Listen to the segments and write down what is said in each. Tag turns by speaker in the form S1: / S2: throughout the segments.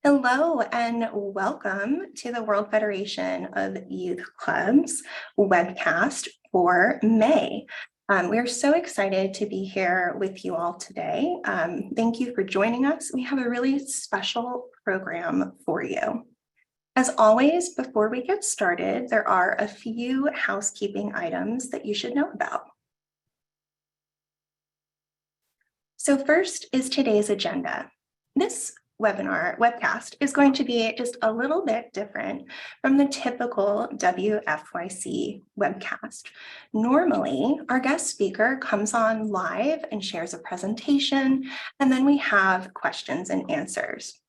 S1: Hello and welcome to the World Federation of Youth Clubs webcast for May. We are so excited to be here with you all today. Thank you for joining us. We have a really special program for you. As always, before we get started, there are a few housekeeping items that you should know about. So first is today's agenda. This webcast is going to be just a little bit different from the typical WFYC webcast. Normally, our guest speaker comes on live and shares a presentation, and then we have questions and answers.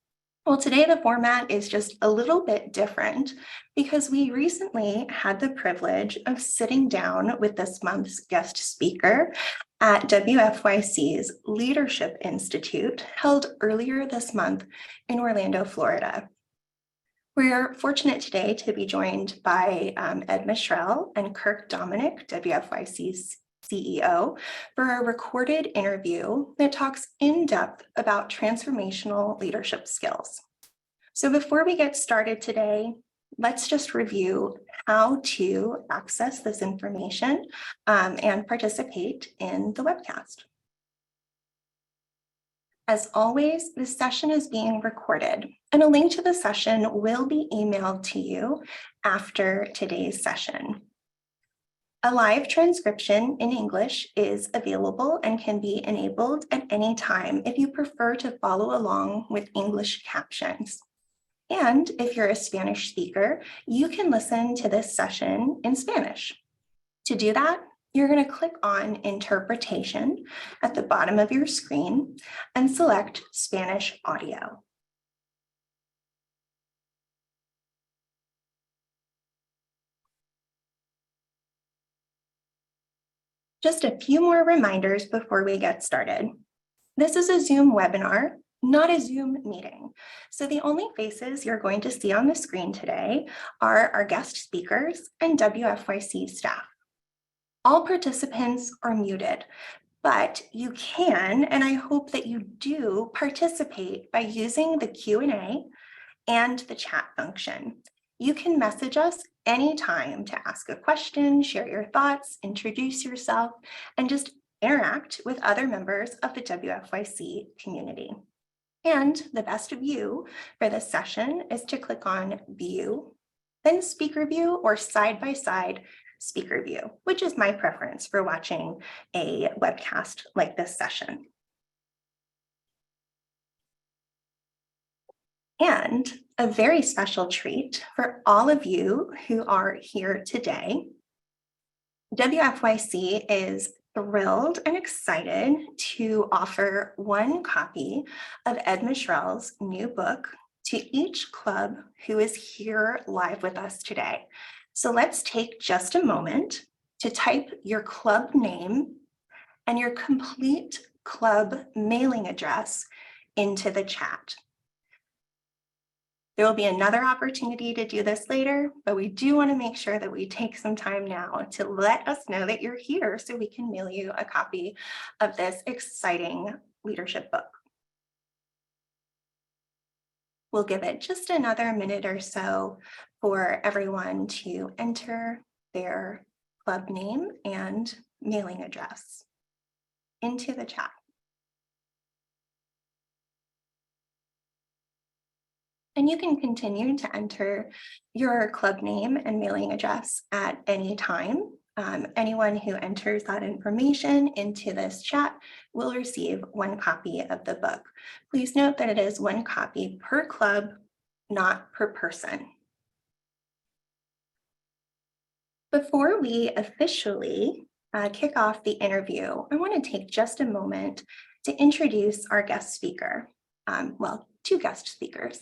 S1: Well, today the format is just a little bit different because we recently had the privilege of sitting down with this month's guest speaker at WFYC's Leadership Institute held earlier this month in Orlando, Florida. We're fortunate today to be joined by Ed Mishrell and Kirk Dominick, WFYC's CEO, for a recorded interview that talks in depth about transformational leadership skills. So before we get started today, let's just review how to access this information and participate in the webcast. As always, this session is being recorded, and a link to the session will be emailed to you after today's session. A live transcription in English is available and can be enabled at any time if you prefer to follow along with English captions. And if you're a Spanish speaker, you can listen to this session in Spanish. To do that, you're going to click on Interpretation at the bottom of your screen and select Spanish Audio. Just a few more reminders before we get started. This is a Zoom webinar, not a Zoom meeting. So the only faces you're going to see on the screen today are our guest speakers and WFYC staff. All participants are muted, but you can, and I hope that you do, participate by using the Q&A and the chat function. You can message us anytime to ask a question, share your thoughts, introduce yourself, and just interact with other members of the WFYC community. And the best view for this session is to click on View, then Speaker View or Side-by-Side Speaker View, which is my preference for watching a webcast like this session. And a very special treat for all of you who are here today. WFYC is thrilled and excited to offer one copy of Ed Mishrell's new book to each club who is here live with us today. So let's take just a moment to type your club name and your complete club mailing address into the chat. There will be another opportunity to do this later, but we do want to make sure that we take some time now to let us know that you're here so we can mail you a copy of this exciting leadership book. We'll give it just another minute or so for everyone to enter their club name and mailing address into the chat. And you can continue to enter your club name and mailing address at any time. Anyone who enters that information into this chat will receive one copy of the book. Please note that it is one copy per club, not per person. Before we officially kick off the interview, I want to take just a moment to introduce our guest speaker. Two guest speakers.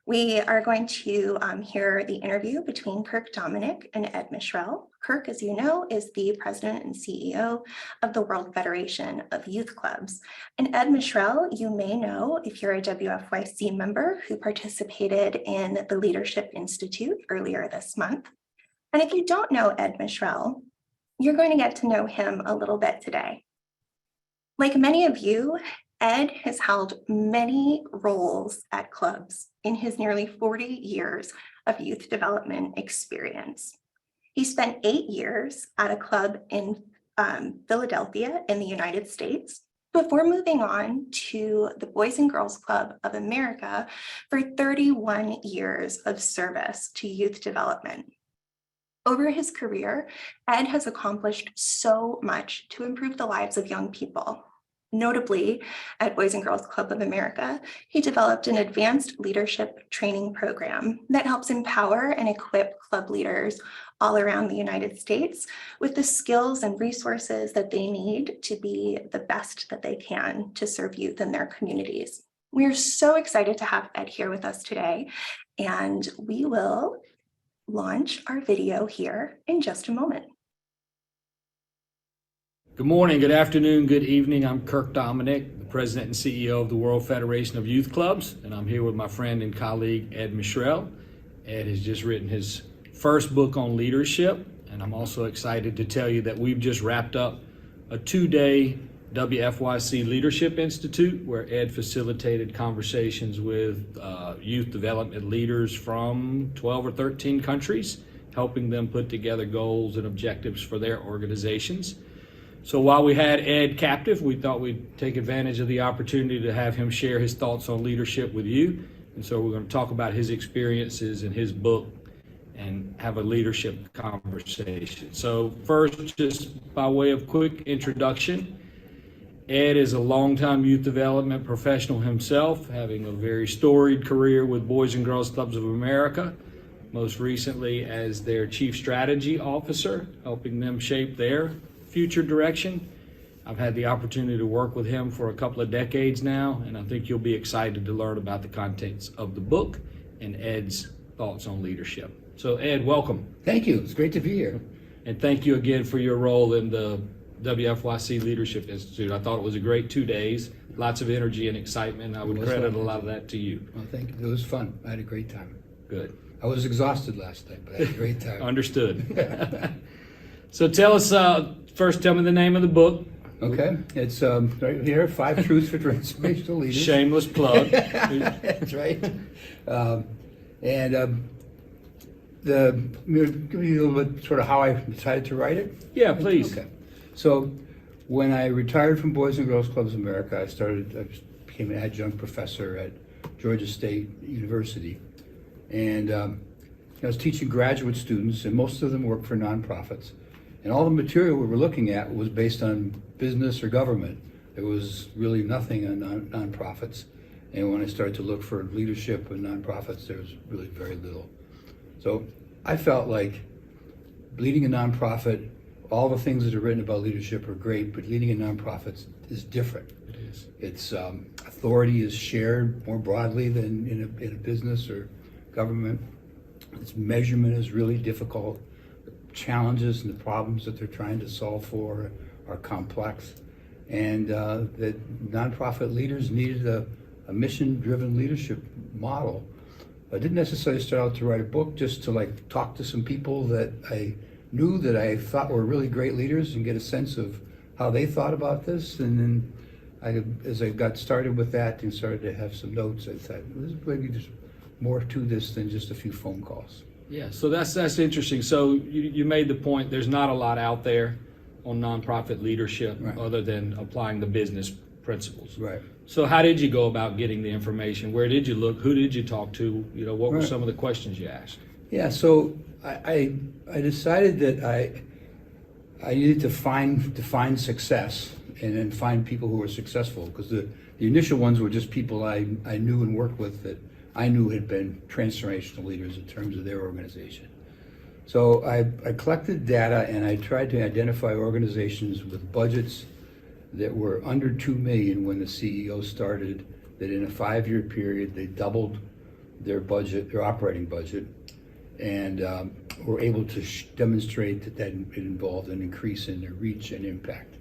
S1: We are going to hear the interview between Kirk Dominick and Ed Mishrell. Kirk, as you know, is the president and CEO of the World Federation of Youth Clubs. And Ed Mishrell, you may know if you're a WFYC member who participated in the Leadership Institute earlier this month. And if you don't know Ed Mishrell, you're going to get to know him a little bit today. Like many of you, Ed has held many roles at clubs in his nearly 40 years of youth development experience. He spent 8 years at a club in Philadelphia in the United States before moving on to the Boys and Girls Club of America for 31 years of service to youth development. Over his career, Ed has accomplished so much to improve the lives of young people. Notably, at Boys and Girls Club of America, he developed an advanced leadership training program that helps empower and equip club leaders all around the United States with the skills and resources that they need to be the best that they can to serve youth in their communities. We are so excited to have Ed here with us today, and we will launch our video here in just a moment.
S2: Good morning, good afternoon, good evening. I'm Kirk Dominick, the President and CEO of the World Federation of Youth Clubs, and I'm here with my friend and colleague, Ed Mishrell. Ed has just written his first book on leadership, and I'm also excited to tell you that we've just wrapped up a 2-day WFYC Leadership Institute where Ed facilitated conversations with youth development leaders from 12 or 13 countries, helping them put together goals and objectives for their organizations. So while we had Ed captive, we thought we'd take advantage of the opportunity to have him share his thoughts on leadership with you. And so we're going to talk about his experiences in his book and have a leadership conversation. So first, just by way of quick introduction, Ed is a longtime youth development professional himself, having a very storied career with Boys and Girls Clubs of America, most recently as their Chief Strategy Officer, helping them shape their future direction. I've had the opportunity to work with him for a couple of decades now, and I think you'll be excited to learn about the contents of the book and Ed's thoughts on leadership. So Ed, welcome.
S3: Thank you. It's great to be here.
S2: And thank you again for your role in the WFYC Leadership Institute. I thought it was a great 2 days, lots of energy and excitement. I would credit a lot of that to you.
S3: Well, thank you. It was fun. I had a great time.
S2: Good.
S3: I was exhausted last night, but I had a great time.
S2: Understood. So tell us, first tell me the name of the book.
S3: Okay. It's right here, 5 Truths for Transformational Leaders.
S2: Shameless plug.
S3: That's right. Give you a little bit sort of how I decided to write it?
S2: Yeah, please.
S3: Okay. So when I retired from Boys and Girls Clubs of America, I became an adjunct professor at Georgia State University. And I was teaching graduate students, and most of them work for nonprofits. And all the material we were looking at was based on business or government. There was really nothing on nonprofits. And when I started to look for leadership in nonprofits, there was really very little. So I felt like leading a nonprofit, all the things that are written about leadership are great, but leading a nonprofit is different.
S2: It is.
S3: Its authority is shared more broadly than in a business or government. Its measurement is really difficult. The challenges and the problems that they're trying to solve for are complex. And that nonprofit leaders needed a mission-driven leadership model. I didn't necessarily start out to write a book just to talk to some people that I knew that I thought were really great leaders and get a sense of how they thought about this. And then as I got started with that and started to have some notes, I thought, there's maybe just more to this than just a few phone calls.
S2: Yeah, so that's interesting. So you made the point, there's not a lot out there on nonprofit leadership
S3: Right.
S2: other than applying the business principles.
S3: Right.
S2: So how did you go about getting the information? Where did you look? Who did you talk to? What were
S3: Right.
S2: some of the questions you asked?
S3: Yeah, so I decided that I needed to define success and then find people who were successful, because the initial ones were just people I knew and worked with that I knew had been transformational leaders in terms of their organization. So I collected data and I tried to identify organizations with budgets that were under $2 million when the CEO started, that in a 5-year period they doubled their budget, their operating budget, and were able to demonstrate that it involved an increase in their reach and impact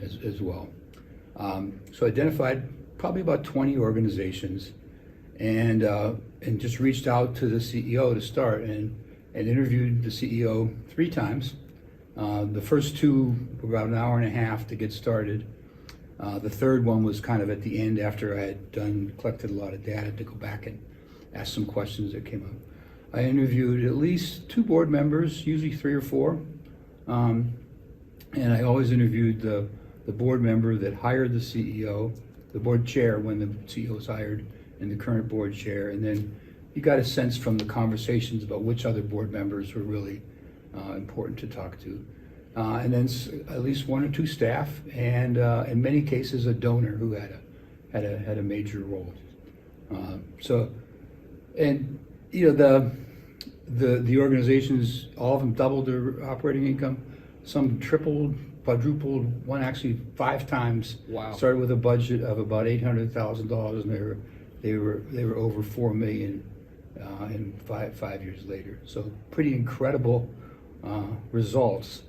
S3: as well. So I identified probably about 20 organizations and just reached out to the CEO to start and interviewed the CEO 3 times. The first 2 were about an hour and a half to get started. The third one was kind of at the end after I had collected a lot of data to go back and ask some questions that came up. I interviewed at least 2 board members, usually 3 or 4. And I always interviewed the board member that hired the CEO, the board chair when the CEO was hired, and the current board chair. And then you got a sense from the conversations about which other board members were really important to talk to. And then at least 1 or 2 staff, and in many cases a donor who had a major role. And you know, the organizations, all of them doubled their operating income. Some tripled, quadrupled. One actually 5 times.
S2: Wow.
S3: Started with a budget of about $800,000, and they were over $4 million in 5 years later. So pretty incredible results,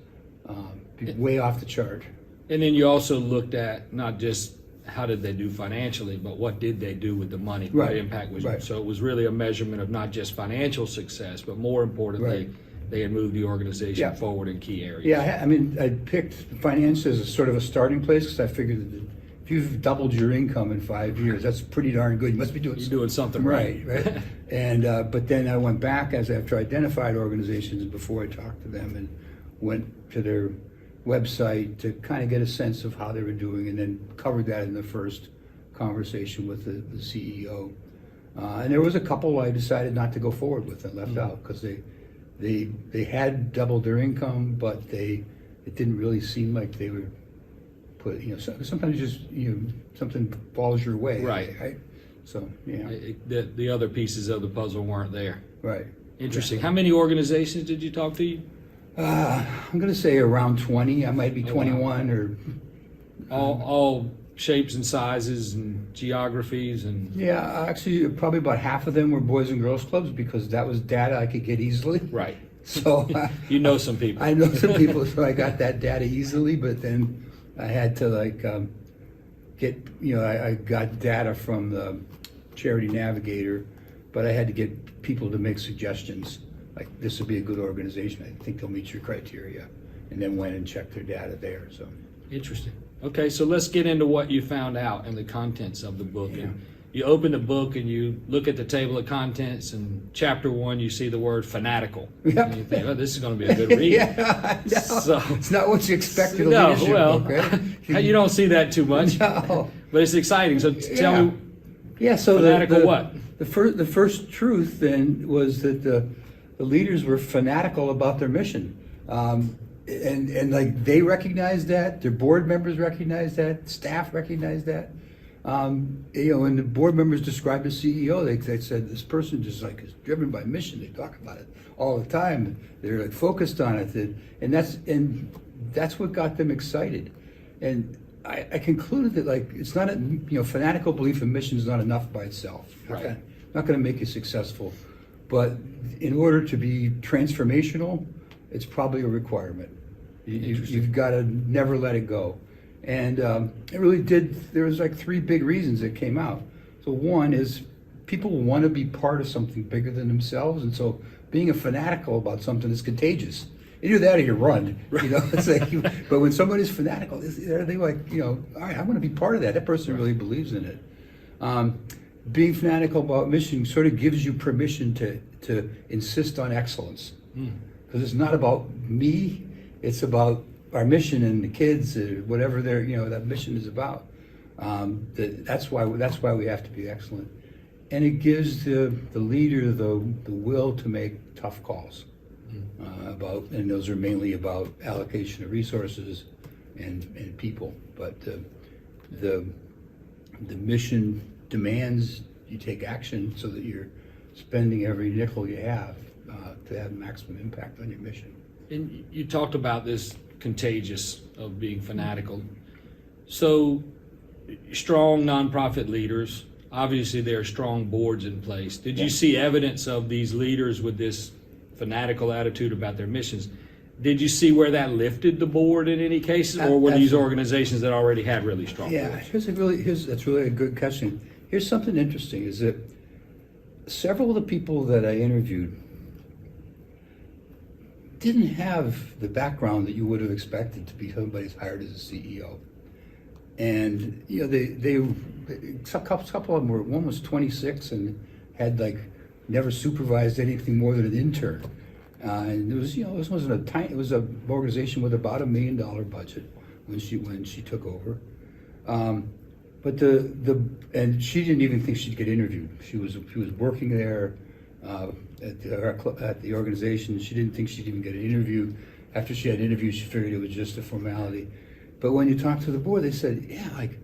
S3: way off the chart.
S2: And then you also looked at not just how did they do financially, but what did they do with the money? What
S3: Right.
S2: impact was
S3: Right.
S2: So it was really a measurement of not just financial success, but more importantly,
S3: Right.
S2: they had moved the organization
S3: Yeah.
S2: forward in key areas.
S3: Yeah, I mean, I picked finance as a sort of a starting place because I figured that if you've doubled your income in 5 years, that's pretty darn good. You must be doing
S2: You're doing something
S3: right,
S2: right.
S3: right. And but then I went back after I identified organizations before I talked to them, and went to their website to kind of get a sense of how they were doing, and then covered that in the first conversation with the CEO. And there was a couple I decided not to go forward with and left out because they had doubled their income, but it didn't really seem like they were put, you know, sometimes just, you know, something falls your way.
S2: Right.
S3: So, yeah.
S2: The other pieces of the puzzle weren't there.
S3: Right.
S2: Interesting. How many organizations did you talk to?
S3: I'm going to say around 20. I might be 21 or.
S2: All shapes and sizes and geographies and.
S3: Yeah, actually, probably about half of them were Boys and Girls Clubs because that was data I could get easily.
S2: Right.
S3: So.
S2: You know some people.
S3: I know some people, so I got that data easily, but then I had to get, you know, I got data from the Charity Navigator, but I had to get people to make suggestions. Like, this would be a good organization. I think they'll meet your criteria. And then went and checked their data there, so.
S2: Interesting. Okay, so let's get into what you found out and the contents of the book.
S3: Yeah.
S2: And you open the book and you look at the table of contents, and chapter 1, you see the word fanatical.
S3: Yep.
S2: And you think, oh, this is going to be a good read.
S3: Yeah, no,
S2: So-
S3: it's not what you expect in a
S2: No,
S3: leadership
S2: well,
S3: book, right?
S2: you don't see that too much.
S3: No.
S2: But it's exciting. So tell
S3: Yeah.
S2: me,
S3: Yeah, so
S2: fanatical what?
S3: The first truth then was that the leaders were fanatical about their mission. And like they recognized that, their board members recognized that, staff recognized that. You know, and the board members described the CEO, they said this person just like is driven by mission. They talk about it all the time. They're like focused on it, and that's what got them excited. And I concluded that like it's not fanatical belief in mission is not enough by itself.
S2: Right.
S3: Not going to make you successful, but in order to be transformational, it's probably a requirement. You've got to never let it go. And it really did, there was like 3 big reasons it came out. So one is people want to be part of something bigger than themselves, and so being a fanatical about something is contagious. Either that or you run, you know. It's like, but when somebody's fanatical, they like, you know, all right, I want to be part of that. That person really believes in it. Being fanatical about mission sort of gives you permission to insist on excellence, because it's not about me, it's about our mission and the kids, or whatever that mission is about. That's why we have to be excellent, and it gives the leader the will to make tough calls. And those are mainly about allocation of resources and people. But the mission demands you take action so that you're spending every nickel you have to have maximum impact on your mission.
S2: And you talked about this contagious of being fanatical. So strong nonprofit leaders, obviously there are strong boards in place. Did you see evidence of these leaders with this fanatical attitude about their missions? Did you see where that lifted the board in any cases, or were these organizations that already had really strong boards?
S3: That's really a good question. Here's something interesting, is that several of the people that I interviewed didn't have the background that you would have expected to be somebody who's hired as a CEO. And, you know, a couple of them were, one was 26 and had like never supervised anything more than an intern. And it was, you know, this wasn't a tiny, it was an organization with about $1 million budget when she took over. But and she didn't even think she'd get interviewed. She was working there at the organization. She didn't think she'd even get an interview. After she had interviewed, she figured it was just a formality. But when you talk to the board, they said, yeah, like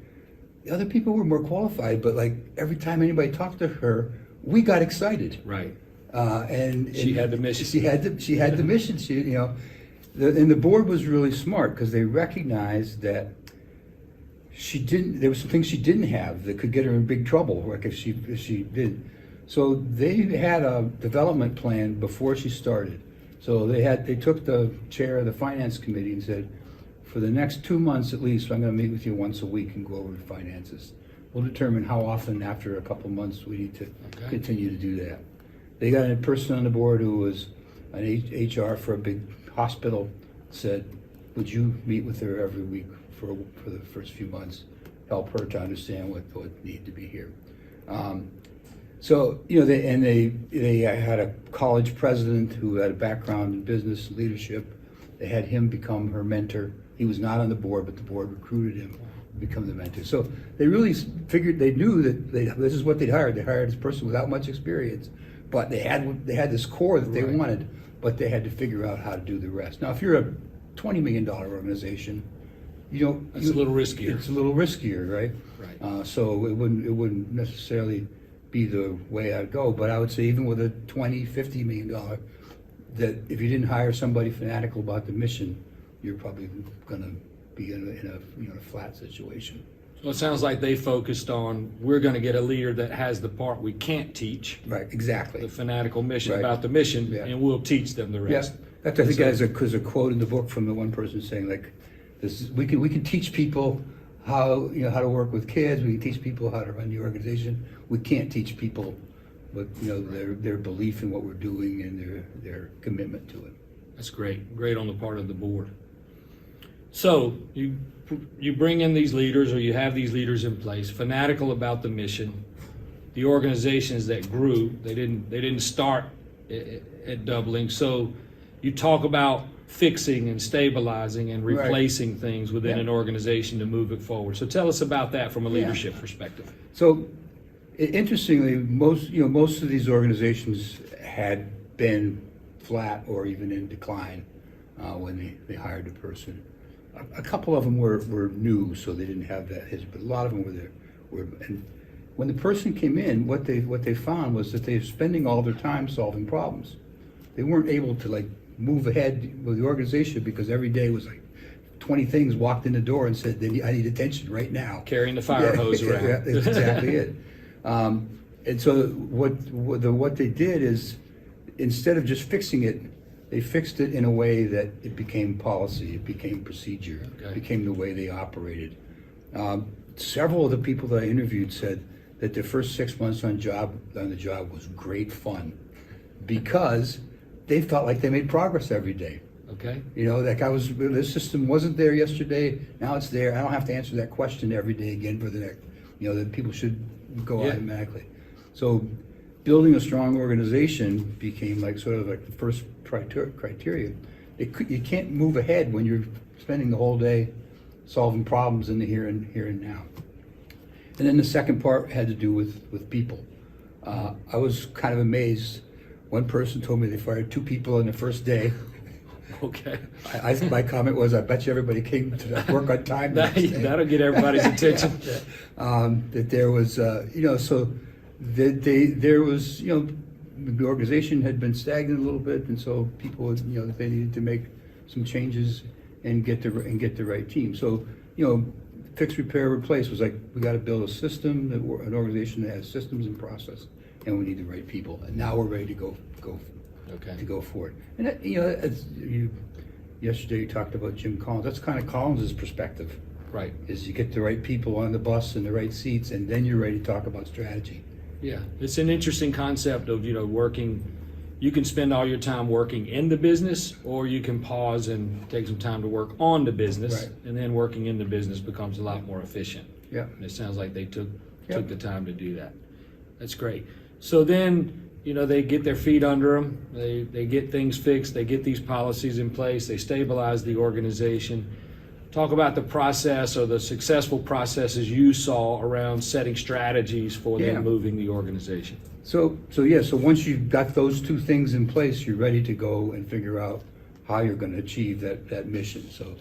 S3: the other people were more qualified, but like every time anybody talked to her, we got excited.
S2: Right.
S3: And
S2: she had the mission.
S3: She had the mission. She, you know, and the board was really smart because they recognized that there were some things she didn't have that could get her in big trouble, like if she did. So they had a development plan before she started. So they took the chair of the finance committee and said, for the next 2 months at least, I'm going to meet with you once a week and go over the finances. We'll determine how often after a couple months we need to continue to do that. They got a person on the board who was an HR for a big hospital, said, would you meet with her every week for the first few months, help her to understand what needed to be here. So, you know, they had a college president who had a background in business leadership. They had him become her mentor. He was not on the board, but the board recruited him to become the mentor. So they really figured, they knew that this is what they'd hired. They hired this person without much experience, but they had this core that they wanted, but they had to figure out how to do the rest. Now, if you're a $20 million organization,
S2: it's a little riskier.
S3: It's a little riskier, right?
S2: Right.
S3: So it wouldn't necessarily be the way I'd go, but I would say even with a $20-50 million, that if you didn't hire somebody fanatical about the mission, you're probably going to be in a flat situation.
S2: So it sounds like they focused on, we're going to get a leader that has the part we can't teach.
S3: Right, exactly.
S2: The fanatical mission about the mission, and we'll teach them the rest.
S3: Yeah. I think there's a quote in the book from the one person saying, like, we can teach people how to work with kids. We can teach people how to run the organization. We can't teach people, but their belief in what we're doing and their commitment to it.
S2: That's great on the part of the board. So you bring in these leaders, or you have these leaders in place, fanatical about the mission. The organizations that grew, they didn't start at doubling. So you talk about fixing and stabilizing and replacing things within an organization to move it forward. So tell us about that from a leadership perspective.
S3: So interestingly, most of these organizations had been flat or even in decline when they hired the person. A couple of them were new, so they didn't have that history, but a lot of them were there. And when the person came in, what they found was that they were spending all their time solving problems. They weren't able to move ahead with the organization because every day was 20 things walked in the door and said, I need attention right now.
S2: Carrying the fire hose around.
S3: Yeah, that's exactly it. And so what they did is, instead of just fixing it, they fixed it in a way that it became policy, it became procedure, it became the way they operated. Several of the people that I interviewed said that their first 6 months on the job was great fun because they felt like they made progress every day.
S2: Okay.
S3: This system wasn't there yesterday, now it's there. I don't have to answer that question every day again for the next, that people should go automatically. So building a strong organization became sort of the first criteria. You can't move ahead when you're spending the whole day solving problems in the here and now. And then the second part had to do with people. I was kind of amazed. One person told me they fired 2 people on the first day.
S2: Okay.
S3: My comment was, I bet you everybody came to work on time.
S2: That'll get everybody's attention.
S3: That there was, so that there was, the organization had been stagnant a little bit, and so people, they needed to make some changes and get the right team. So, fix, repair, replace was we got to build a system, an organization that has systems and process, and we need the right people. And now we're ready to go for it. And yesterday you talked about Jim Collins. That's kind of Collins's perspective.
S2: Right.
S3: Is you get the right people on the bus and the right seats, and then you're ready to talk about strategy.
S2: Yeah, it's an interesting concept of working you can spend all your time working in the business, or you can pause and take some time to work on the business,
S3: Right.
S2: and then working in the business becomes a lot more efficient.
S3: Yeah.
S2: And it sounds like they took
S3: Yep.
S2: the time to do that. That's great. So then, they get their feet under them, they get things fixed, they get these policies in place, they stabilize the organization. Talk about the process or the successful processes you saw around setting strategies for
S3: Yeah.
S2: them moving the organization.
S3: So once you've got those two things in place, you're ready to go and figure out how you're going to achieve that mission. So,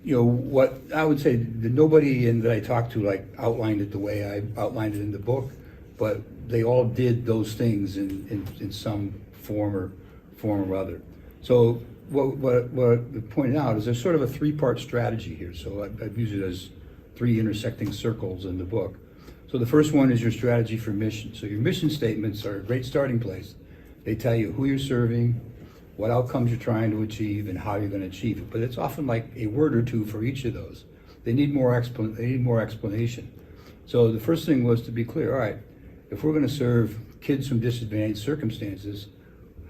S3: what I would say, that nobody that I talked to outlined it the way I outlined it in the book, but they all did those things in some form or other. So what we pointed out is there's sort of a three-part strategy here. So I've used it as three intersecting circles in the book. So the first one is your strategy for mission. So your mission statements are a great starting place. They tell you who you're serving, what outcomes you're trying to achieve, and how you're going to achieve it. But it's often like a word or two for each of those. They need more explanation. So the first thing was to be clear, all right, if we're going to serve kids from disadvantaged circumstances,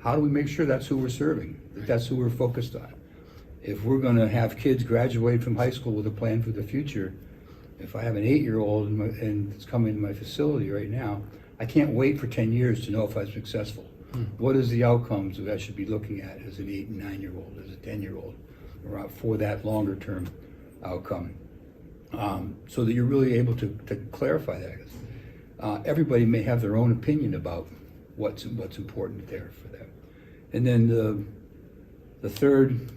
S3: how do we make sure that's who we're serving, that's who we're focused on? If we're going to have kids graduate from high school with a plan for the future, if I have an 8-year-old and it's coming to my facility right now, I can't wait for 10 years to know if I'm successful. What is the outcomes that I should be looking at as an 8 and 9-year-old, as a 10-year-old, for that longer term outcome? So that you're really able to clarify that. Everybody may have their own opinion about what's important there for them. And then the third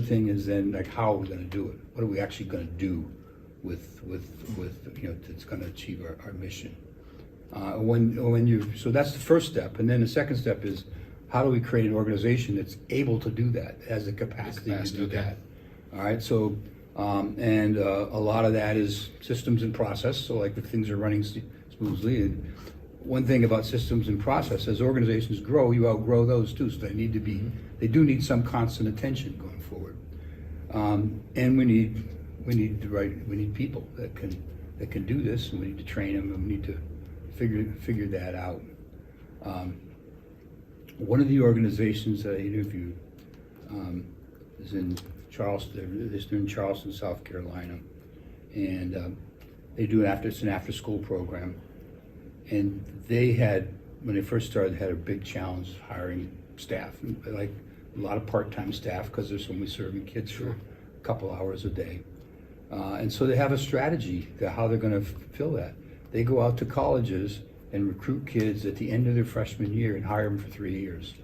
S3: thing is then how are we going to do it? What are we actually going to do with that's going to achieve our mission? So that's the first step, and then the second step is how do we create an organization that's able to do that, has the capacity to do that? All right, so a lot of that is systems and process. So like if things are running smoothly, and one thing about systems and process, as organizations grow, you outgrow those too. So they do need some constant attention going forward, and we need people that can do this, and we need to train them, and we need to figure that out. One of the organizations that I interviewed is in Charleston. They're in Charleston, South Carolina, and they do it's an after-school program. And they had, when they first started, had a big challenge hiring staff, like a lot of part-time staff, because there's so many serving kids for a couple hours a day. And so they have a strategy to how they're going to fill that. They go out to colleges and recruit kids at the end of their freshman year and hire them for 3 years.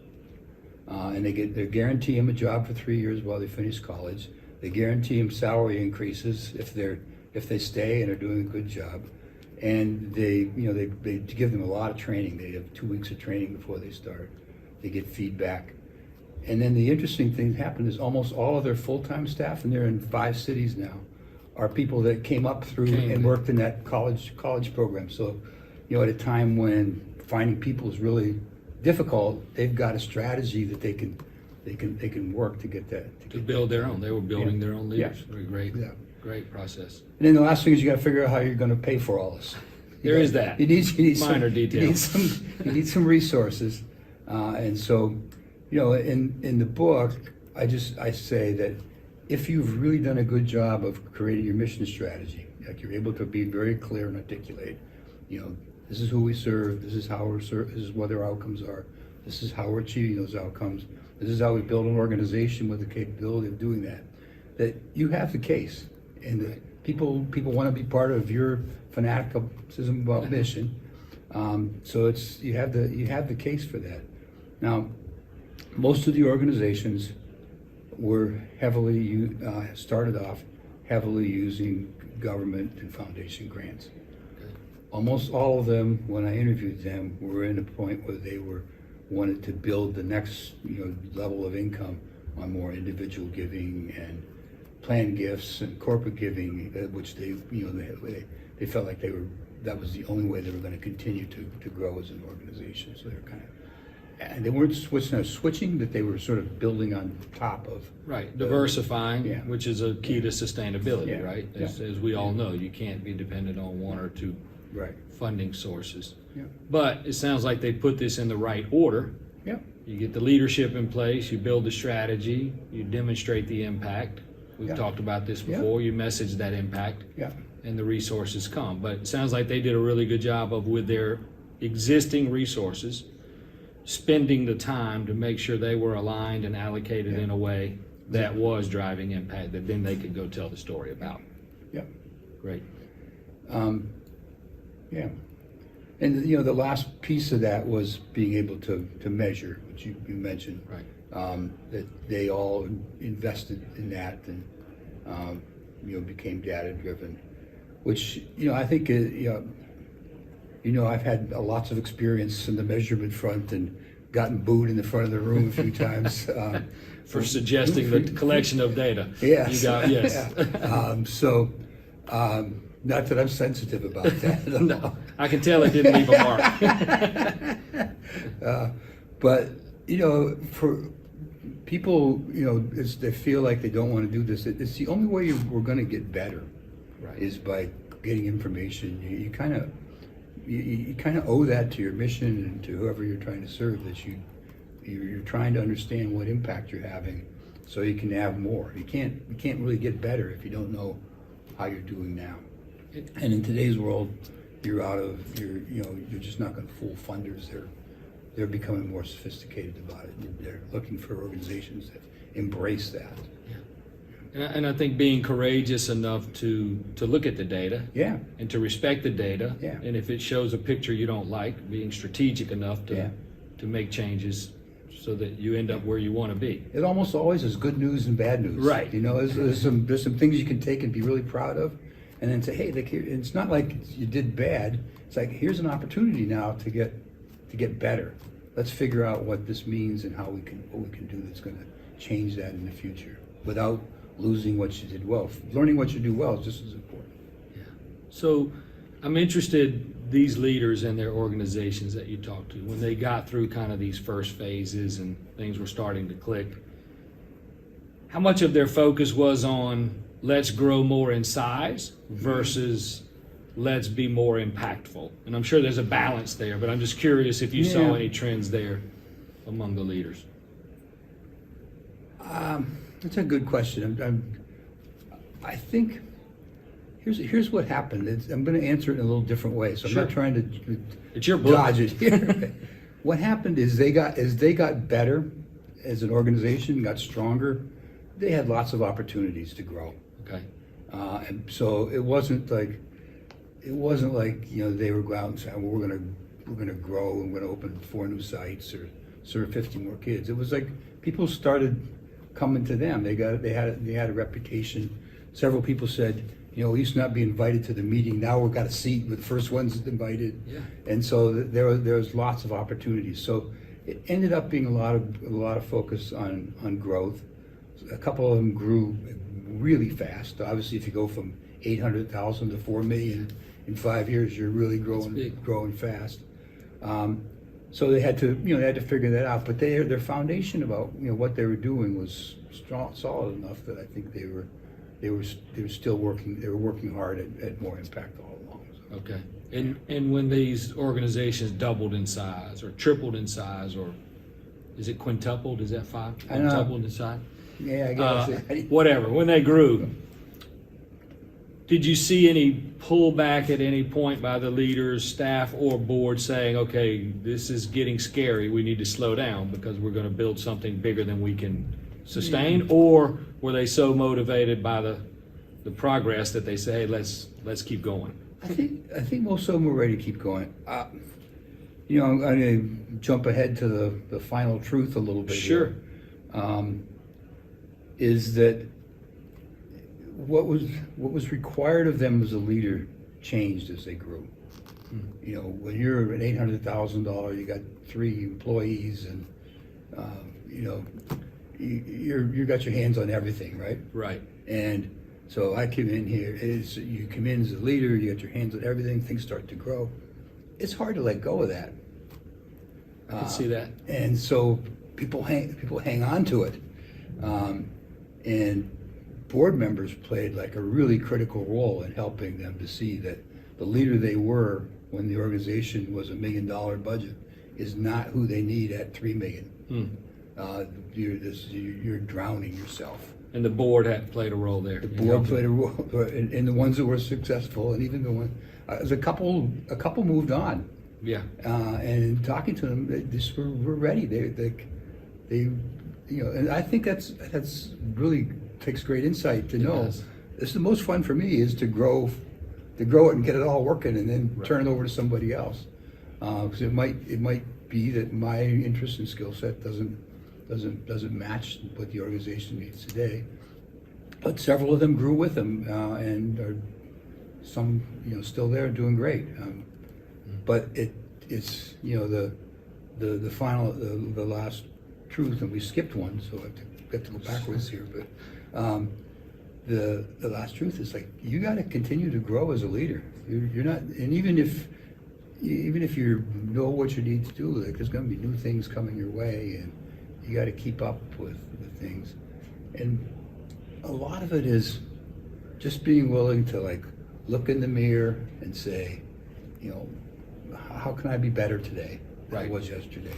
S3: And they guarantee them a job for 3 years while they finish college. They guarantee them salary increases if they stay and are doing a good job. And they give them a lot of training. They have 2 weeks of training before they start. They get feedback. And then the interesting thing that happened is almost all of their full-time staff, and they're in 5 cities now, are people that came up through and worked in that college program. So, at a time when finding people is really difficult, they've got a strategy that they can work to get that.
S2: To build their own. They were building their own leaders.
S3: Yeah.
S2: Great process.
S3: And then the last thing is you got to figure out how you're going to pay for all this.
S2: There is that.
S3: You need
S2: minor details.
S3: You need some resources, and so, in the book, I say that if you've really done a good job of creating your mission strategy, like you're able to be very clear and articulate, this is who we serve, this is how we're served, this is what their outcomes are, this is how we're achieving those outcomes, this is how we build an organization with the capability of doing that you have the case. And that people want to be part of your fanaticism about mission. So you have the case for that. Now, most of the organizations were started off heavily using government and foundation grants. Almost all of them, when I interviewed them, were in a point where they wanted to build the next level of income on more individual giving and planned gifts and corporate giving, which they felt like that was the only way they were going to continue to grow as an organization. So they weren't switching, that they were sort of building on top of.
S2: Right, diversifying,
S3: Yeah.
S2: which is a key to sustainability,
S3: Yeah.
S2: right?
S3: Yeah.
S2: As we all know, you can't be dependent on one or two
S3: Right.
S2: funding sources.
S3: Yeah.
S2: But it sounds like they put this in the right order.
S3: Yeah.
S2: You get the leadership in place, you build the strategy, you demonstrate the impact. We've
S3: Yeah.
S2: talked about this
S3: Yeah.
S2: before. You message that impact,
S3: Yeah.
S2: and the resources come. But it sounds like they did a really good job of, with their existing resources, spending the time to make sure they were aligned and allocated
S3: Yeah.
S2: in a way that was driving impact that then they could go tell the story about.
S3: Yeah.
S2: Great.
S3: Yeah. And, you know, the last piece of that was being able to measure, which you mentioned.
S2: Right.
S3: That they all invested in that and, you know, became data driven, which, you know, I think, I've had lots of experience in the measurement front and gotten booed in the front of the room a few times.
S2: For suggesting the collection of data.
S3: Yes.
S2: You got, yes.
S3: Not that I'm sensitive about that.
S2: No, I can tell it didn't leave a mark.
S3: But, you know, for people, you know, they feel like they don't want to do this. It's the only way we're going to get better,
S2: Right.
S3: is by getting information. You kind of owe that to your mission and to whoever you're trying to serve, that you're trying to understand what impact you're having, so you can have more. You can't really get better if you don't know how you're doing now. And in today's world, you're just not going to fool funders. They're becoming more sophisticated about it. They're looking for organizations that embrace that.
S2: And I think being courageous enough to look at the data.
S3: Yeah.
S2: And to respect the data.
S3: Yeah.
S2: And if it shows a picture you don't like, being strategic enough to make changes so that you end up where you want to be.
S3: It almost always is good news and bad news.
S2: Right.
S3: You know, there's some things you can take and be really proud of, and then say, hey, it's not like you did bad. It's like, here's an opportunity now to get better. Let's figure out what this means and what we can do that's going to change that in the future without losing what you did well. Learning what you do well is just as important.
S2: Yeah. So I'm interested, these leaders and their organizations that you talked to, when they got through kind of these first phases and things were starting to click, how much of their focus was on let's grow more in size versus let's be more impactful? And I'm sure there's a balance there, but I'm just curious if you saw any trends there among the leaders.
S3: That's a good question. I think here's what happened. I'm going to answer it in a little different way, so I'm not trying to
S2: It's your book.
S3: dodge it here. What happened is they got better as an organization, got stronger. They had lots of opportunities to grow.
S2: Okay.
S3: And so it wasn't like they were going out and saying, well, we're going to grow and we're going to open 4 new sites or serve 50 more kids. It was like people started coming to them. They had a reputation. Several people said, you know, we used to not be invited to the meeting. Now we've got a seat with the first ones invited.
S2: Yeah.
S3: And so there was lots of opportunities. So it ended up being a lot of focus on growth. A couple of them grew really fast. Obviously, if you go from 800,000 to 4 million in 5 years, you're really growing fast. So they had to figure that out. But their foundation about what they were doing was solid enough that I think they were still working. They were working hard at more impact all along. So.
S2: Okay. And when these organizations doubled in size or tripled in size, or is it quintupled? Is that 5? Quintupled in size?
S3: Yeah, I guess.
S2: Whatever. When they grew, did you see any pullback at any point by the leaders, staff, or board saying, okay, this is getting scary, we need to slow down because we're going to build something bigger than we can sustain? Or were they so motivated by the progress that they say, hey, let's keep going?
S3: I think most of them were ready to keep going. I'm going to jump ahead to the final truth a little bit.
S2: Sure.
S3: Here. Is that what was required of them as a leader changed as they grew. You know, when you're an $800,000, you got 3 employees, and you got your hands on everything, right?
S2: Right.
S3: And so I come in here. You come in as a leader, you got your hands on everything. Things start to grow. It's hard to let go of that.
S2: I can see that.
S3: And so people hang on to it. And board members played like a really critical role in helping them to see that the leader they were when the organization was $1 million budget is not who they need at $3 million. You're drowning yourself.
S2: And the board had played a role there.
S3: The board played a role, and the ones that were successful, and even the one, there's a couple moved on.
S2: Yeah.
S3: And talking to them, they just were ready. They, and I think that's really takes great insight to know.
S2: Yes.
S3: This is the most fun for me is to grow it and get it all working, and then turn it over to somebody else. Because it might be that my interest and skill set doesn't match what the organization needs today. But several of them grew with them, and are some still there doing great. But it's the final the last truth, and we skipped one, so I have to go backwards here. But the last truth is like you got to continue to grow as a leader. You're not, and even if you know what you need to do, like there's going to be new things coming your way, and you got to keep up with things. And a lot of it is just being willing to like look in the mirror and say, how can I be better today than I was yesterday?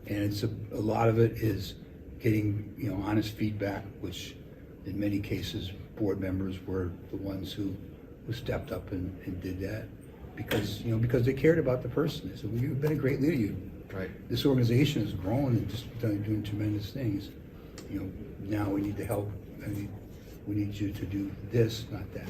S3: And it's a lot of it is getting honest feedback, which in many cases board members were the ones who stepped up and did that because they cared about the person. They said, well, you've been a great leader. This organization has grown and just doing tremendous things. Now we need the help. We need you to do this, not that.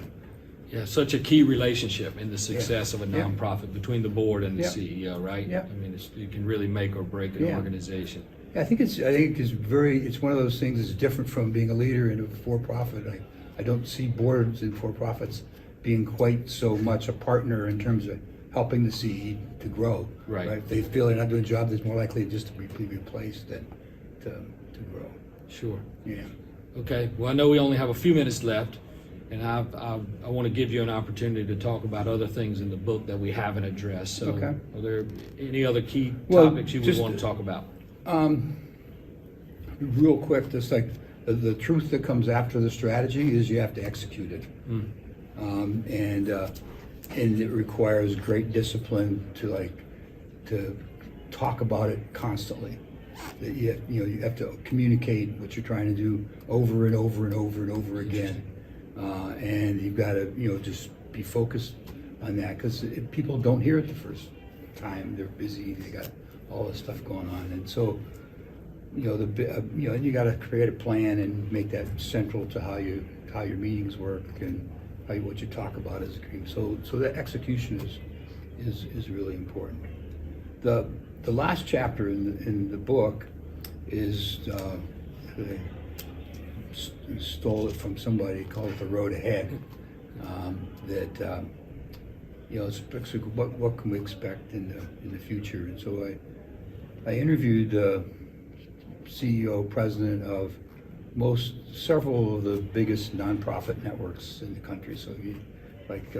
S2: Yeah, such a key relationship in the success of a nonprofit between the board and the CEO, right?
S3: Yeah.
S2: I mean, you can really make or break an organization.
S3: Yeah, I think it's one of those things that's different from being a leader in a for-profit. I don't see boards in for-profits being quite so much a partner in terms of helping the CE to grow. Right. If they feel they're not doing a job, that's more likely just to be replaced than to grow.
S2: Sure.
S3: Yeah.
S2: Okay. Well, I know we only have a few minutes left, and I want to give you an opportunity to talk about other things in the book that we haven't addressed. So, are there any other key topics you would want to talk about?
S3: Real quick, just like the truth that comes after the strategy is you have to execute it, and it requires great discipline to talk about it constantly. That you have to communicate what you're trying to do over and over and over and over again, and you've got to just be focused on that because people don't hear it the first time. They're busy. They got all this stuff going on, and so you got to create a plan and make that central to how your meetings work and what you talk about as a team. So the execution is really important. The last chapter in the book is I stole it from somebody, called it The Road Ahead. It's what can we expect in the future. And so I interviewed the CEO, president of several of the biggest nonprofit networks in the country. So like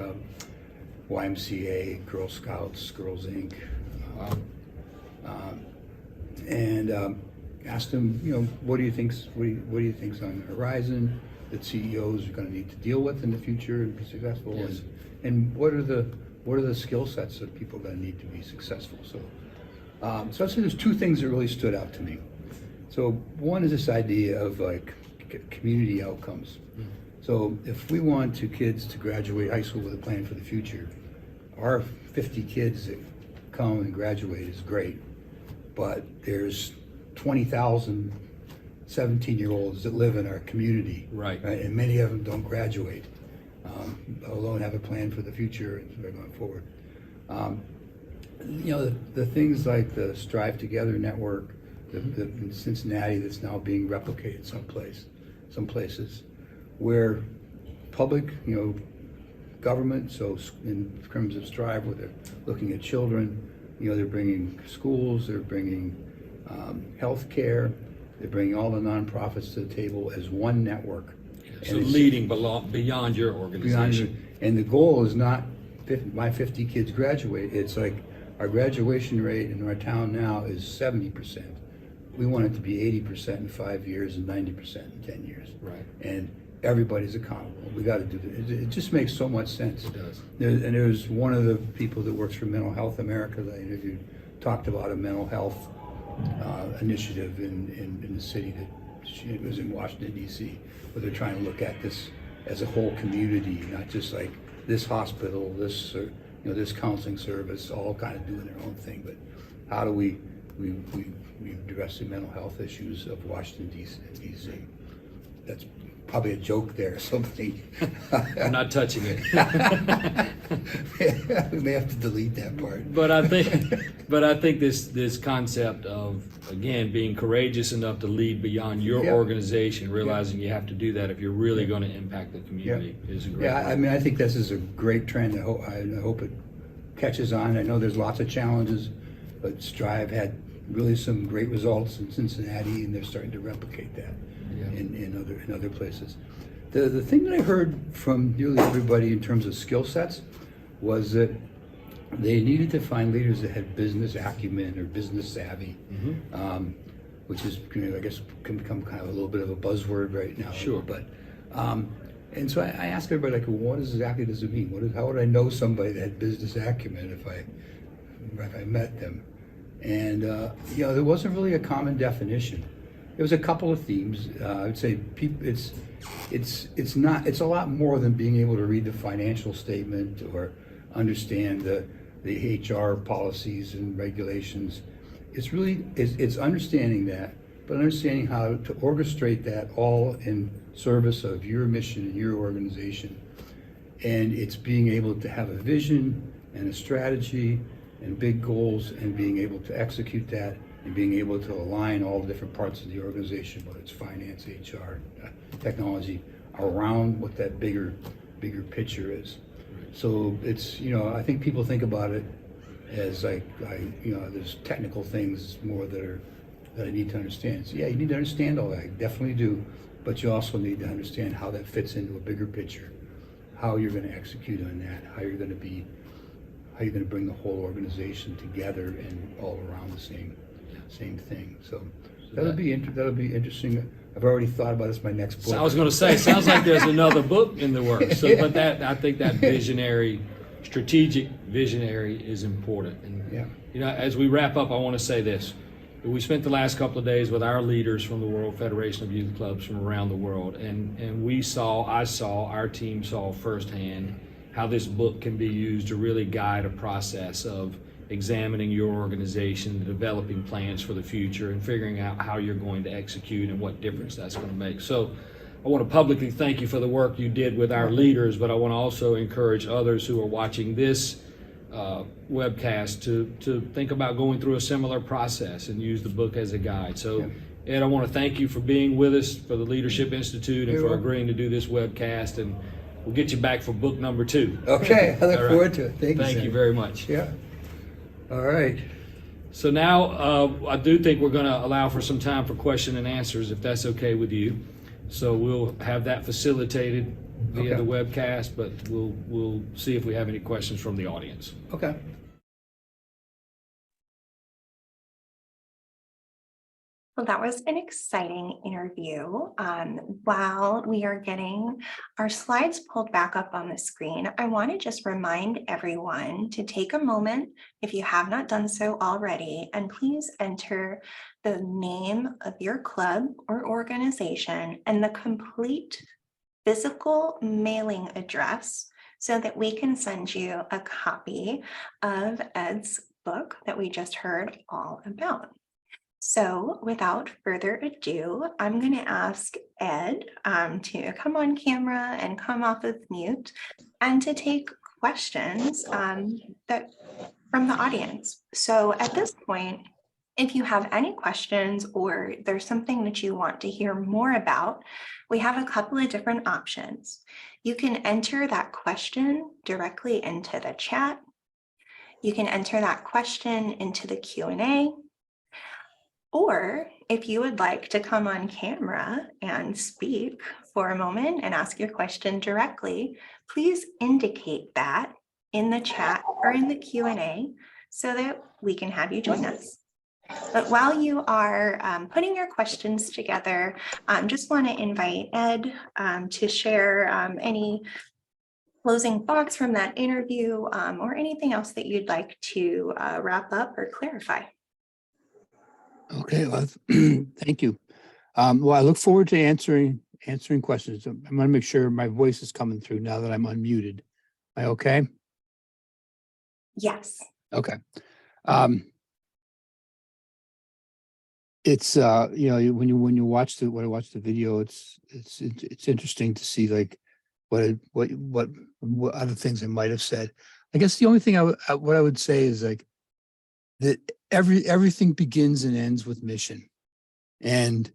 S3: YMCA, Girl Scouts, Girls Inc. And asked him, what do you think's on the horizon that CEOs are going to need to deal with in the future and be successful, and what are the skill sets that people are going to need to be successful. So I'd say there's two things that really stood out to me. So one is this idea of like community outcomes. So if we want kids to graduate high school with a plan for the future, our 50 kids that come and graduate is great, but there's 20,000 17-year-olds that live in our community, right? And many of them don't graduate, let alone have a plan for the future and going forward. The things like the Strive Together network, the in Cincinnati that's now being replicated some places, where public, government, so in terms of Strive, where they're looking at children, they're bringing schools, they're bringing health care, they're bringing all the nonprofits to the table as one network.
S2: So leading beyond your organization.
S3: And the goal is not my 50 kids graduate. It's like our graduation rate in our town now is 70%. We want it to be 80% in 5 years and 90% in 10 years.
S2: Right.
S3: And everybody's accountable. We got to do that. It just makes so much sense.
S2: It does.
S3: And there's one of the people that works for Mental Health America that I interviewed, talked about a mental health initiative in the city that she was in Washington, D.C., where they're trying to look at this as a whole community, not just like this hospital, this this counseling service, all kind of doing their own thing, but how do we address the mental health issues of Washington, D.C. That's probably a joke there, something.
S2: I'm not touching it.
S3: We may have to delete that part.
S2: But I think this concept of, again, being courageous enough to lead beyond your organization, realizing you have to do that if you're really going to impact the community is a great.
S3: I mean, I think this is a great trend. I hope it catches on. I know there's lots of challenges, but Strive had really some great results in Cincinnati, and they're starting to replicate that in other places. The thing that I heard from nearly everybody in terms of skill sets was that they needed to find leaders that had business acumen or business savvy, which is, I guess, can become kind of a little bit of a buzzword right now.
S2: Sure.
S3: But and so I asked everybody, like, well, what exactly does it mean? How would I know somebody that had business acumen if I met them? And there wasn't really a common definition. There was a couple of themes. I would say it's a lot more than being able to read the financial statement or understand the HR policies and regulations. It's really it's understanding that, but understanding how to orchestrate that all in service of your mission and your organization. And it's being able to have a vision and a strategy and big goals, and being able to execute that, and being able to align all the different parts of the organization, whether it's finance, HR, technology, around what that bigger picture is. So it's, I think people think about it as like, there's technical things more that I need to understand. So yeah, you need to understand all that, I definitely do, but you also need to understand how that fits into a bigger picture, how you're going to execute on that, how you're going to bring the whole organization together and all around the same thing. So that'll be interesting. I've already thought about this, my next book.
S2: So I was going to say, sounds like there's another book in the works. So, but I think that strategic visionary is important. And as we wrap up, I want to say this. We spent the last couple of days with our leaders from the World Federation of Youth Clubs from around the world, and our team saw firsthand how this book can be used to really guide a process of examining your organization, developing plans for the future, and figuring out how you're going to execute and what difference that's going to make. So I want to publicly thank you for the work you did with our leaders, but I want to also encourage others who are watching this webcast to think about going through a similar process and use the book as a guide. So Ed, I want to thank you for being with us for the Leadership Institute and for agreeing to do this webcast, and we'll get you back for book number 2.
S3: Okay, I look forward to it.
S2: Thank you very much.
S3: Yeah. All right.
S2: So now I do think we're going to allow for some time for question and answers, if that's okay with you. So we'll have that facilitated via the webcast, but we'll see if we have any questions from the audience.
S3: Okay.
S1: Well, that was an exciting interview. While we are getting our slides pulled back up on the screen, I want to just remind everyone to take a moment, if you have not done so already, and please enter the name of your club or organization and the complete physical mailing address so that we can send you a copy of Ed's book that we just heard all about. So without further ado, I'm going to ask Ed to come on camera and come off of mute and to take questions from the audience. So at this point, if you have any questions or there's something that you want to hear more about, we have a couple of different options. You can enter that question directly into the chat. You can enter that question into the Q&A. Or if you would like to come on camera and speak for a moment and ask your question directly, please indicate that in the chat or in the Q&A so that we can have you join us. But while you are putting your questions together, just want to invite Ed to share any closing thoughts from that interview or anything else that you'd like to wrap up or clarify.
S3: Okay, well, thank you. Well, I look forward to answering questions. I'm going to make sure my voice is coming through now that I'm unmuted. Am I okay?
S1: Yes.
S3: Okay. It's when you watch the video, it's interesting to see like what other things I might have said. I guess the only thing what I would say is like that everything begins and ends with mission, and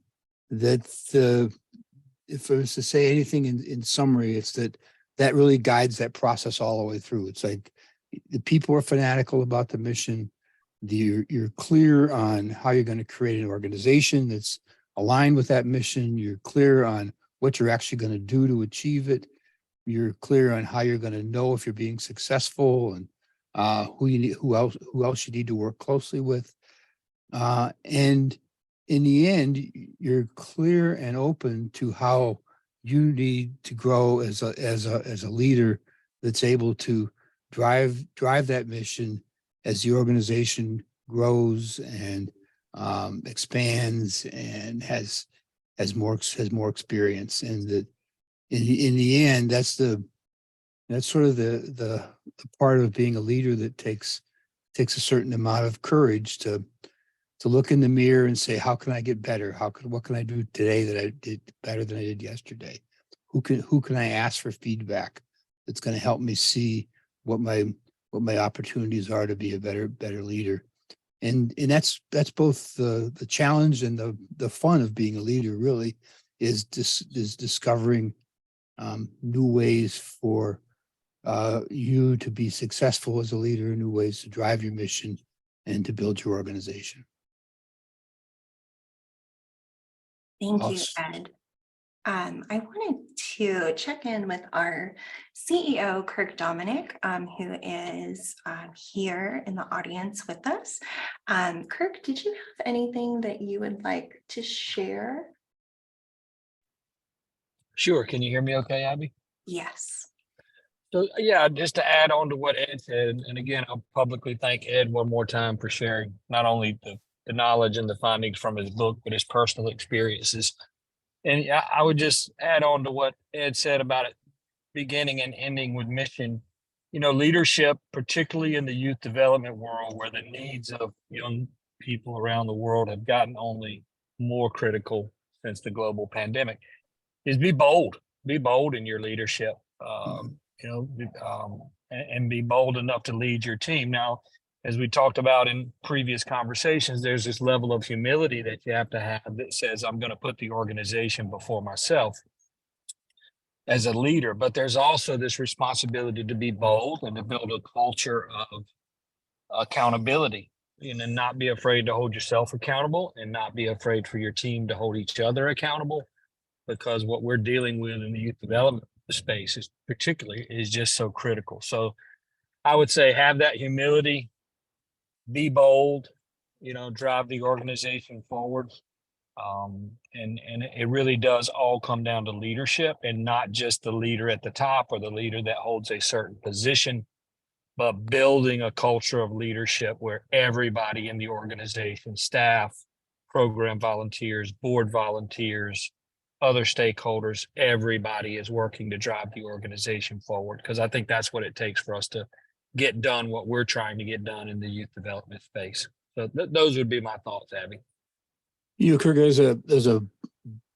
S3: that if I was to say anything in summary, it's that really guides that process all the way through. It's like the people are fanatical about the mission. You're clear on how you're going to create an organization that's aligned with that mission. You're clear on what you're actually going to do to achieve it. You're clear on how you're going to know if you're being successful and who else you need to work closely with. And in the end, you're clear and open to how you need to grow as a leader that's able to drive that mission as the organization grows and expands and has more experience. And that in the end, that's sort of the part of being a leader that takes a certain amount of courage to look in the mirror and say, how can I get better? What can I do today that I did better than I did yesterday? Who can I ask for feedback that's going to help me see what my opportunities are to be a better leader? And that's both the challenge and the fun of being a leader. Really is discovering new ways for you to be successful as a leader, new ways to drive your mission and to build your organization.
S1: Thank you, Ed. I wanted to check in with our CEO, Kirk Dominick, who is here in the audience with us. Kirk, did you have anything that you would like to share?
S4: Sure. Can you hear me okay, Abby?
S1: Yes.
S4: So yeah, just to add on to what Ed said, and again, I'll publicly thank Ed one more time for sharing not only the knowledge and the findings from his book, but his personal experiences. And I would just add on to what Ed said about it beginning and ending with mission. You know, leadership, particularly in the youth development world, where the needs of young people around the world have gotten only more critical since the global pandemic, is be bold in your leadership, and be bold enough to lead your team. Now, as we talked about in previous conversations, there's this level of humility that you have to have that says, I'm going to put the organization before myself as a leader. But there's also this responsibility to be bold and to build a culture of accountability, and not be afraid to hold yourself accountable and not be afraid for your team to hold each other accountable. Because what we're dealing with in the youth development space is just so critical. So I would say have that humility, be bold, drive the organization forward. And it really does all come down to leadership, and not just the leader at the top or the leader that holds a certain position, but building a culture of leadership where everybody in the organization, staff, program volunteers, board volunteers, other stakeholders, everybody is working to drive the organization forward. Because I think that's what it takes for us to get done what we're trying to get done in the youth development space. So those would be my thoughts, Abby.
S3: Kirk, there's a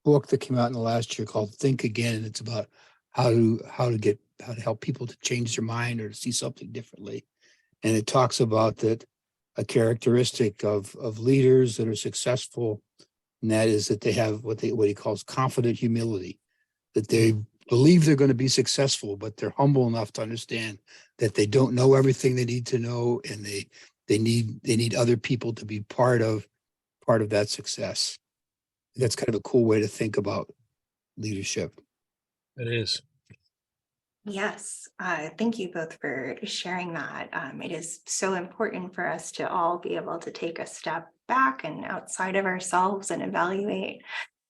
S3: book that came out in the last year called Think Again, and it's about how to help people to change their mind or to see something differently. And it talks about that a characteristic of leaders that are successful, and that is that they have what he calls confident humility, that they believe they're going to be successful, but they're humble enough to understand that they don't know everything they need to know, and they need other people to be part of that success. That's kind of a cool way to think about leadership.
S4: It is.
S1: Yes, thank you both for sharing that. It is so important for us to all be able to take a step back and outside of ourselves and evaluate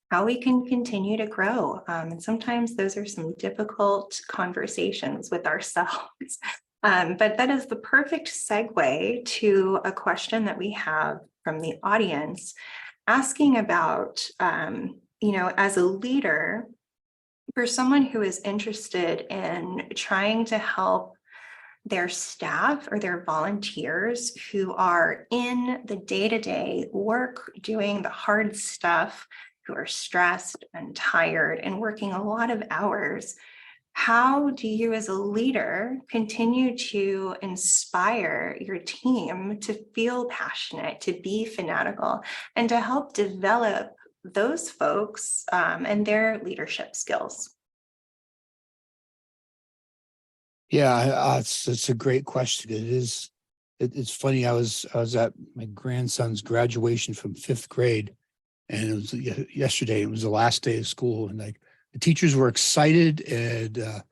S1: how we can continue to grow. And sometimes those are some difficult conversations with ourselves. But that is the perfect segue to a question that we have from the audience asking about, as a leader, for someone who is interested in trying to help their staff or their volunteers who are in the day-to-day work, doing the hard stuff, who are stressed and tired and working a lot of hours, how do you as a leader continue to inspire your team to feel passionate, to be fanatical, and to help develop those folks and their leadership skills?
S3: Yeah, it's a great question. It is. It's funny. I was at my grandson's graduation from 5th grade, and it was yesterday. It was the last day of school, and like the teachers were excited and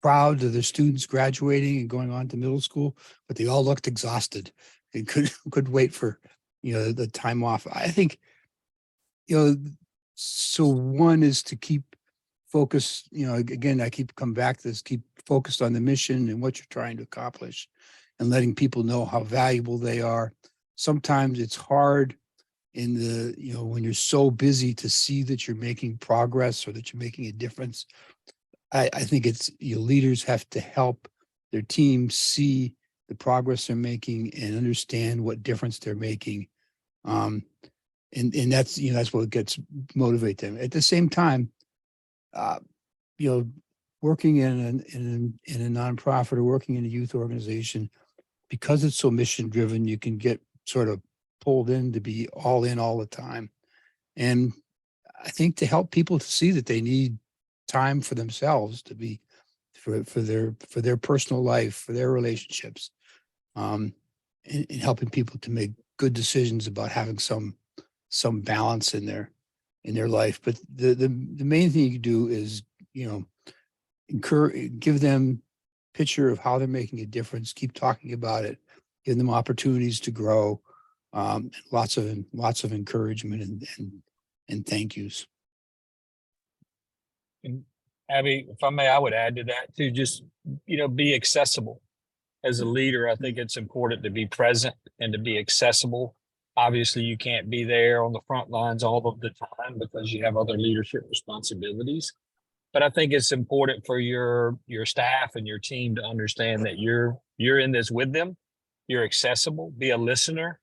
S3: proud of their students graduating and going on to middle school, but they all looked exhausted and could wait for the time off. I think so one is to keep focus, again, I keep coming back to this, keep focused on the mission and what you're trying to accomplish and letting people know how valuable they are. Sometimes it's hard when you're so busy to see that you're making progress or that you're making a difference. I think it's your leaders have to help their team see the progress they're making and understand what difference they're making. And that's what gets motivate them. At the same time, working in a nonprofit or working in a youth organization, because it's so mission driven, you can get sort of pulled in to be all in all the time. And I think to help people to see that they need time for themselves, to be for their personal life, for their relationships, and helping people to make good decisions about having some balance in their life. But the main thing you can do is give them a picture of how they're making a difference. Keep talking about it. Give them opportunities to grow. Lots of encouragement and thank yous.
S4: And Abby, if I may, I would add to that too, just, be accessible. As a leader, I think it's important to be present and to be accessible. Obviously, you can't be there on the front lines all of the time because you have other leadership responsibilities. But I think it's important for your staff and your team to understand that you're in this with them. You're accessible, be a listener.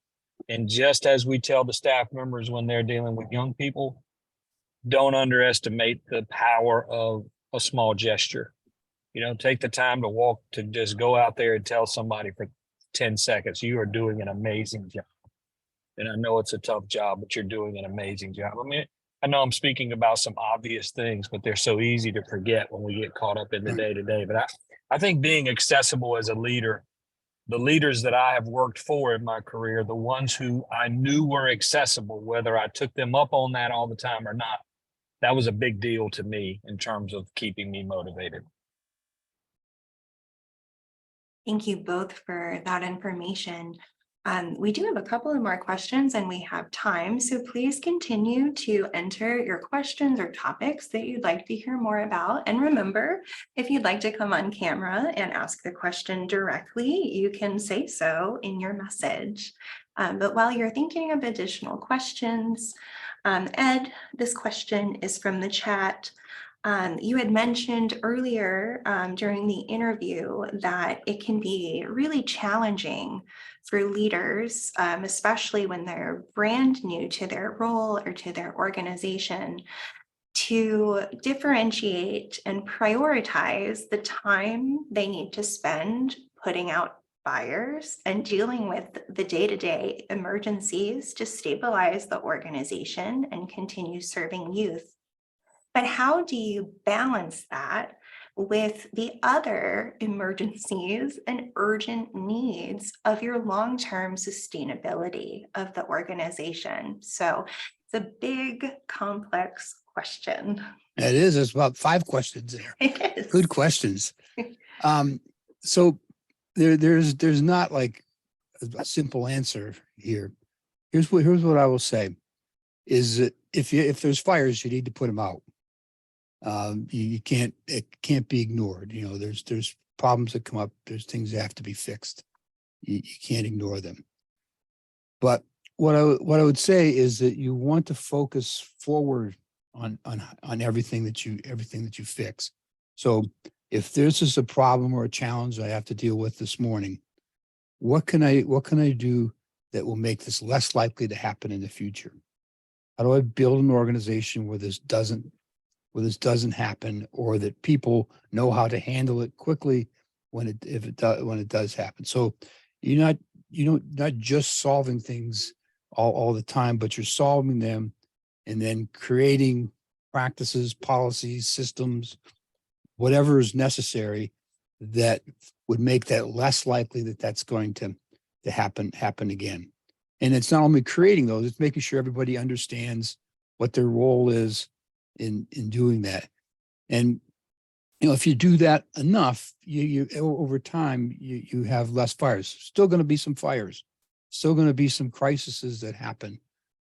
S4: And just as we tell the staff members when they're dealing with young people, don't underestimate the power of a small gesture. Take the time to just go out there and tell somebody for 10 seconds, you are doing an amazing job. And I know it's a tough job, but you're doing an amazing job. I mean, I know I'm speaking about some obvious things, but they're so easy to forget when we get caught up in the day to day. But I think being accessible as a leader, the leaders that I have worked for in my career, the ones who I knew were accessible, whether I took them up on that all the time or not, that was a big deal to me in terms of keeping me motivated.
S1: Thank you both for that information. We do have a couple of more questions and we have time, so please continue to enter your questions or topics that you'd like to hear more about. And remember, if you'd like to come on camera and ask the question directly, you can say so in your message. But while you're thinking of additional questions, Ed, this question is from the chat. You had mentioned earlier during the interview that it can be really challenging for leaders, especially when they're brand new to their role or to their organization, to differentiate and prioritize the time they need to spend putting out fires and dealing with the day-to-day emergencies to stabilize the organization and continue serving youth. But how do you balance that with the other emergencies and urgent needs of your long-term sustainability of the organization? So it's a big, complex question.
S3: It is. There's about 5 questions there.
S1: It is.
S3: Good questions. So there's not like a simple answer here. Here's what I will say is that if there's fires, you need to put them out. It can't be ignored. You know, there's problems that come up. There's things that have to be fixed. You can't ignore them. But what I would say is that you want to focus forward on everything that you fix. So if this is a problem or a challenge I have to deal with this morning, what can I do that will make this less likely to happen in the future? How do I build an organization where this doesn't happen, or that people know how to handle it quickly when it does happen? So you're not just solving things all the time, but you're solving them and then creating practices, policies, systems, whatever is necessary that would make that less likely that that's going to happen again. And it's not only creating those, it's making sure everybody understands what their role is in doing that. And you know, if you do that enough, you over time you have less fires. Still going to be some fires, still going to be some crises that happen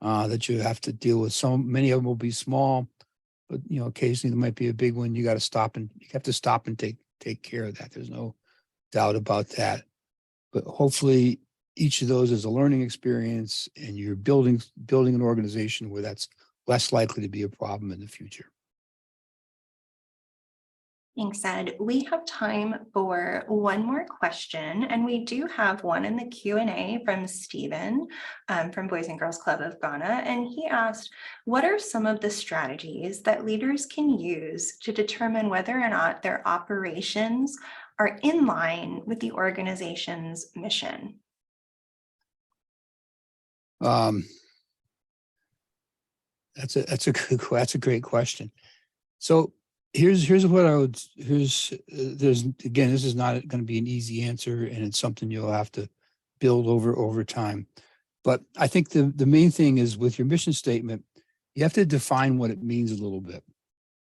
S3: that you have to deal with. Many of them will be small, but you know, occasionally there might be a big one. You have to stop and take care of that. There's no doubt about that. But hopefully each of those is a learning experience, and you're building an organization where that's less likely to be a problem in the future.
S1: Thanks, Ed. We have time for one more question, and we do have one in the Q&A from Stephen from Boys and Girls Club of Ghana. And he asked, what are some of the strategies that leaders can use to determine whether or not their operations are in line with the organization's mission?
S3: That's a great question. So here's what there's again, this is not going to be an easy answer, and it's something you'll have to build over time. But I think the main thing is, with your mission statement, you have to define what it means a little bit.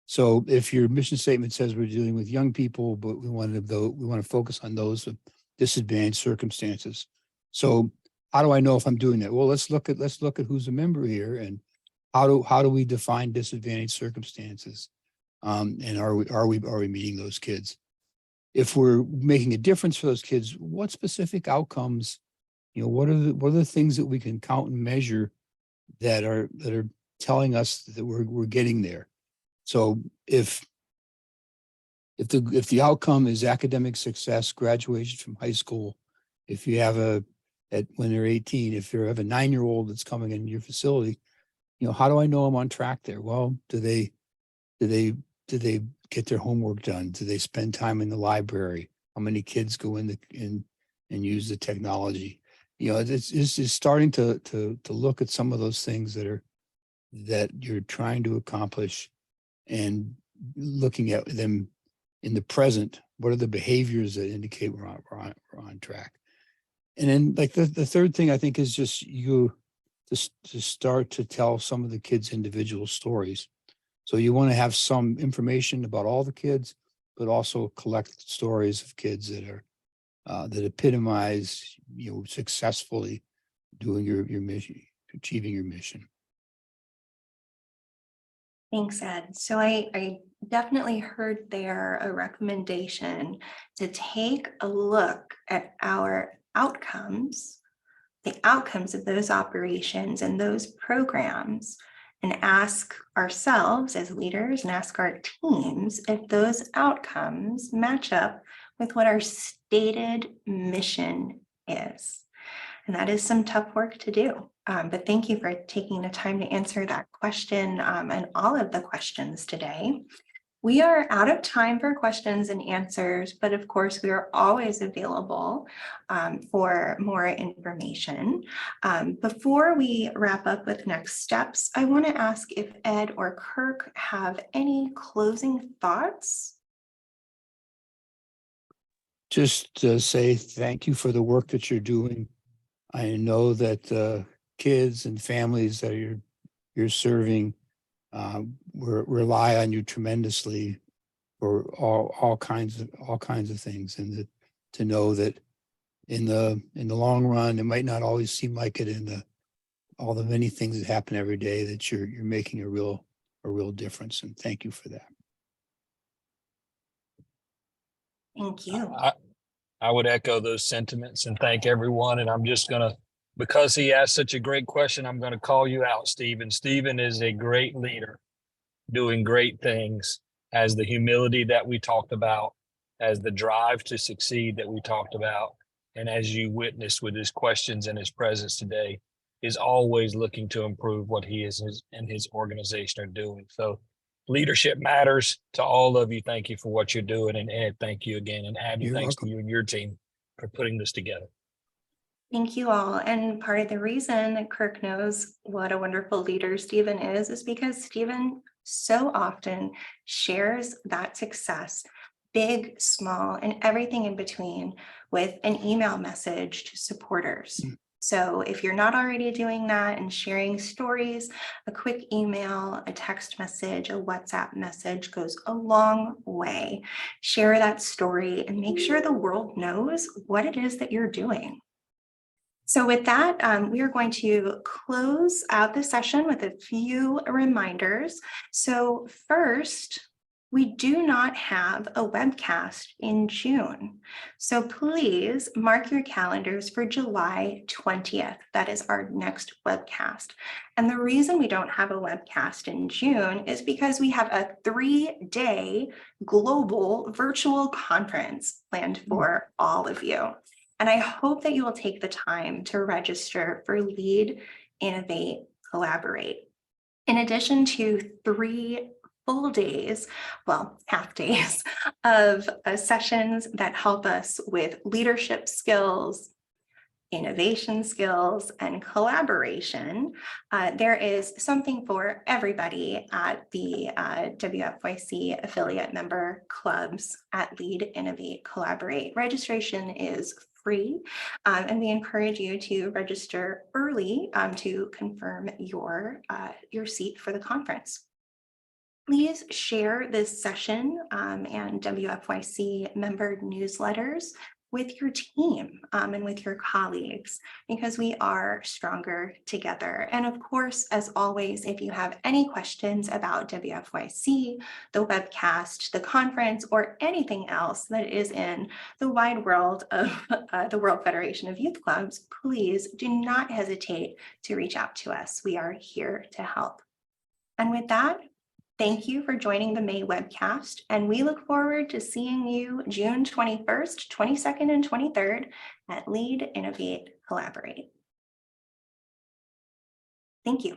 S3: So if your mission statement says we're dealing with young people, but we want to focus on those with disadvantaged circumstances. So how do I know if I'm doing that? Well, let's look at who's a member here, and how do we define disadvantaged circumstances? And are we meeting those kids? If we're making a difference for those kids, what specific outcomes? You know, what are the things that we can count and measure that are telling us that we're getting there? So if the outcome is academic success, graduation from high school, if you have when they're 18, if you have a 9-year-old that's coming in your facility, you know, how do I know I'm on track there? Well, do they get their homework done? Do they spend time in the library? How many kids go in and use the technology? You know, it's starting to look at some of those things that you're trying to accomplish, and looking at them in the present. What are the behaviors that indicate we're on track? And then, like, the third thing I think is just to start to tell some of the kids' individual stories. So you want to have some information about all the kids, but also collect stories of kids that epitomize, you know, successfully doing your mission, achieving your mission.
S1: Thanks, Ed. So I definitely heard there a recommendation to take a look at our outcomes, the outcomes of those operations and those programs, and ask ourselves as leaders and ask our teams if those outcomes match up with what our stated mission is. And that is some tough work to do. But thank you for taking the time to answer that question and all of the questions today. We are out of time for questions and answers, but of course, we are always available for more information. Before we wrap up with next steps, I want to ask if Ed or Kirk have any closing thoughts.
S3: Just to say thank you for the work that you're doing. I know that kids and families that you're serving We rely on you tremendously for all kinds of things, and to know that in the long run, it might not always seem like it in all the many things that happen every day, that you're making a real difference. And thank you for that.
S1: Thank you.
S4: I would echo those sentiments and thank everyone. And I'm just going to, because he asked such a great question, I'm going to call you out, Stephen. Stephen is a great leader, doing great things, has the humility that we talked about, has the drive to succeed that we talked about. And as you witnessed with his questions and his presence today, is always looking to improve what he and his organization are doing. So leadership matters to all of you. Thank you for what you're doing. And Ed, thank you again. And Abby,
S3: You're
S4: thanks
S3: welcome.
S4: to you and your team for putting this together.
S1: Thank you all. And part of the reason that Kirk knows what a wonderful leader Stephen is because Stephen so often shares that success, big, small, and everything in between, with an email message to supporters. So if you're not already doing that and sharing stories, a quick email, a text message, a WhatsApp message goes a long way. Share that story and make sure the world knows what it is that you're doing. So with that, we are going to close out the session with a few reminders. So first, we do not have a webcast in June. So please mark your calendars for July 20th. That is our next webcast. And the reason we don't have a webcast in June is because we have a 3-day global virtual conference planned for all of you. And I hope that you will take the time to register for Lead, Innovate, Collaborate. In addition to 3 full days, well, half days of sessions that help us with leadership skills, innovation skills, and collaboration, there is something for everybody at the WFYC affiliate member clubs at Lead, Innovate, Collaborate. Registration is free, and we encourage you to register early to confirm your seat for the conference. Please share this session and WFYC member newsletters with your team and with your colleagues, because we are stronger together. And of course, as always, if you have any questions about WFYC, the webcast, the conference, or anything else that is in the wide world of the World Federation of Youth Clubs, please do not hesitate to reach out to us. We are here to help. And with that, thank you for joining the May webcast, and we look forward to seeing you June 21st, 22nd, and 23rd at Lead, Innovate, Collaborate. Thank you.